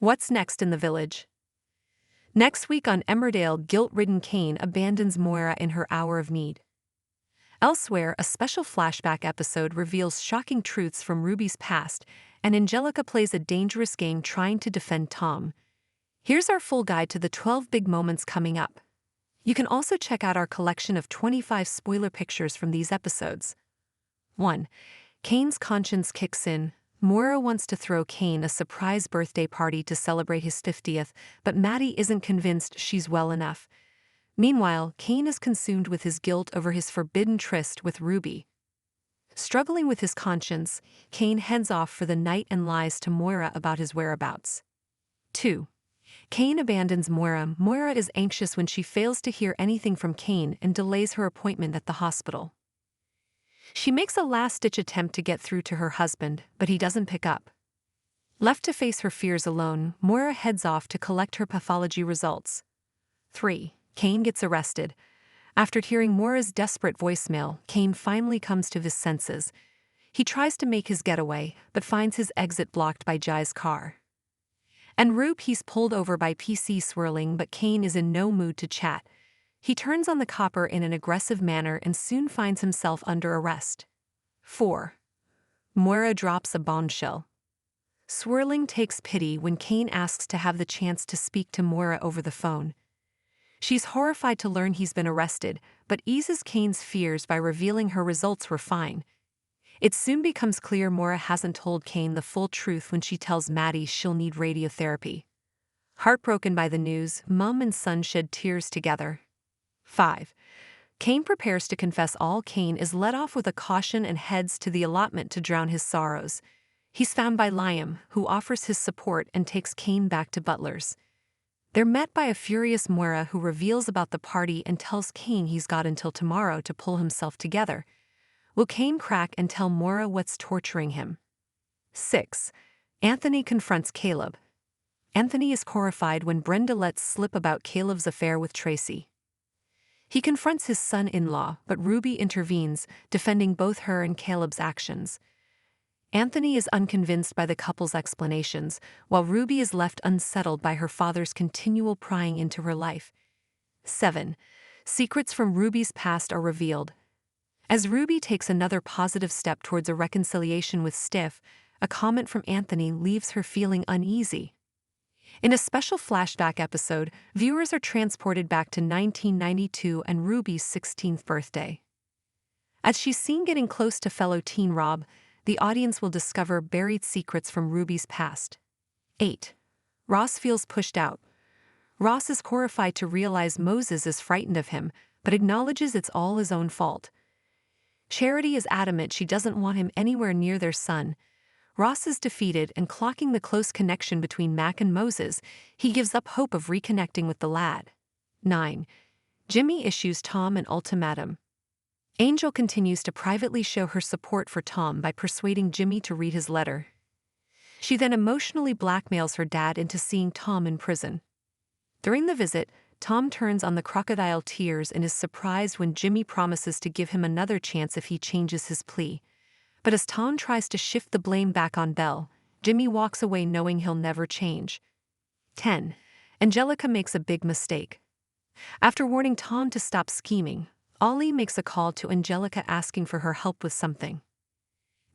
What's next in the village? Next week on Emmerdale, guilt-ridden Kane abandons Moira in her hour of need. Elsewhere, a special flashback episode reveals shocking truths from Ruby's past, and Angelica plays a dangerous game trying to defend Tom. Here's our full guide to the 12 big moments coming up. You can also check out our collection of 25 spoiler pictures from these episodes. 1. Kane's conscience kicks in. Moira wants to throw Kane a surprise birthday party to celebrate his 50th, but Maddie isn't convinced she's well enough. Meanwhile, Kane is consumed with his guilt over his forbidden tryst with Ruby. Struggling with his conscience, Kane heads off for the night and lies to Moira about his whereabouts. 2. Kane abandons Moira. Moira is anxious when she fails to hear anything from Kane and delays her appointment at the hospital. She makes a last-ditch attempt to get through to her husband, but he doesn't pick up. Left to face her fears alone, Moira heads off to collect her pathology results. 3. Kane gets arrested. After hearing Moira's desperate voicemail, Kane finally comes to his senses. He tries to make his getaway, but finds his exit blocked by Jai's car. En route, he's pulled over by PC Swirling, but Kane is in no mood to chat. He turns on the copper in an aggressive manner and soon finds himself under arrest. 4. Moira drops a bombshell. Swirling takes pity when Kane asks to have the chance to speak to Moira over the phone. She's horrified to learn he's been arrested, but eases Kane's fears by revealing her results were fine. It soon becomes clear Moira hasn't told Kane the full truth when she tells Maddie she'll need radiotherapy. Heartbroken by the news, Mum and son shed tears together. 5. Kane prepares to confess all. Kane is let off with a caution and heads to the allotment to drown his sorrows. He's found by Liam, who offers his support and takes Kane back to Butler's. They're met by a furious Moira who reveals about the party and tells Kane he's got until tomorrow to pull himself together. Will Kane crack and tell Moira what's torturing him? 6. Anthony confronts Caleb. Anthony is horrified when Brenda lets slip about Caleb's affair with Tracy. He confronts his son-in-law, but Ruby intervenes, defending both her and Caleb's actions. Anthony is unconvinced by the couple's explanations, while Ruby is left unsettled by her father's continual prying into her life. 7. Secrets from Ruby's past are revealed. As Ruby takes another positive step towards a reconciliation with Stiff, a comment from Anthony leaves her feeling uneasy. In a special flashback episode, viewers are transported back to 1992 and Ruby's 16th birthday. As she's seen getting close to fellow teen Rob, the audience will discover buried secrets from Ruby's past. 8. Ross feels pushed out. Ross is horrified to realize Moses is frightened of him, but acknowledges it's all his own fault. Charity is adamant she doesn't want him anywhere near their son. Ross is defeated, and clocking the close connection between Mac and Moses, he gives up hope of reconnecting with the lad. 9. Jimmy issues Tom an ultimatum. Angel continues to privately show her support for Tom by persuading Jimmy to read his letter. She then emotionally blackmails her dad into seeing Tom in prison. During the visit, Tom turns on the crocodile tears and is surprised when Jimmy promises to give him another chance if he changes his plea. But as Tom tries to shift the blame back on Belle, Jimmy walks away knowing he'll never change. 10. Angelica makes a big mistake. After warning Tom to stop scheming, Ollie makes a call to Angelica asking for her help with something.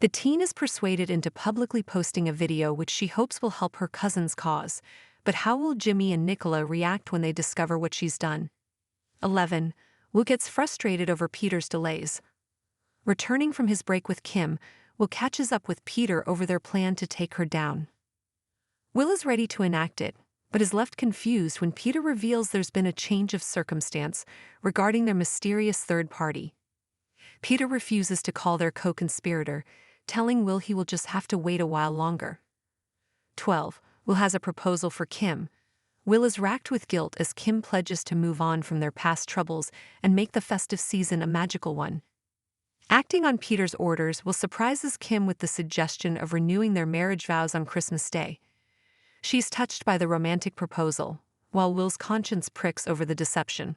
The teen is persuaded into publicly posting a video which she hopes will help her cousin's cause, but how will Jimmy and Nicola react when they discover what she's done? 11. Will gets frustrated over Peter's delays. Returning from his break with Kim, Will catches up with Peter over their plan to take her down. Will is ready to enact it, but is left confused when Peter reveals there's been a change of circumstance regarding their mysterious third party. Peter refuses to call their co-conspirator, telling Will he will just have to wait a while longer. 12. Will has a proposal for Kim. Will is racked with guilt as Kim pledges to move on from their past troubles and make the festive season a magical one. Acting on Peter's orders, Will surprises Kim with the suggestion of renewing their marriage vows on Christmas Day. She's touched by the romantic proposal, while Will's conscience pricks over the deception.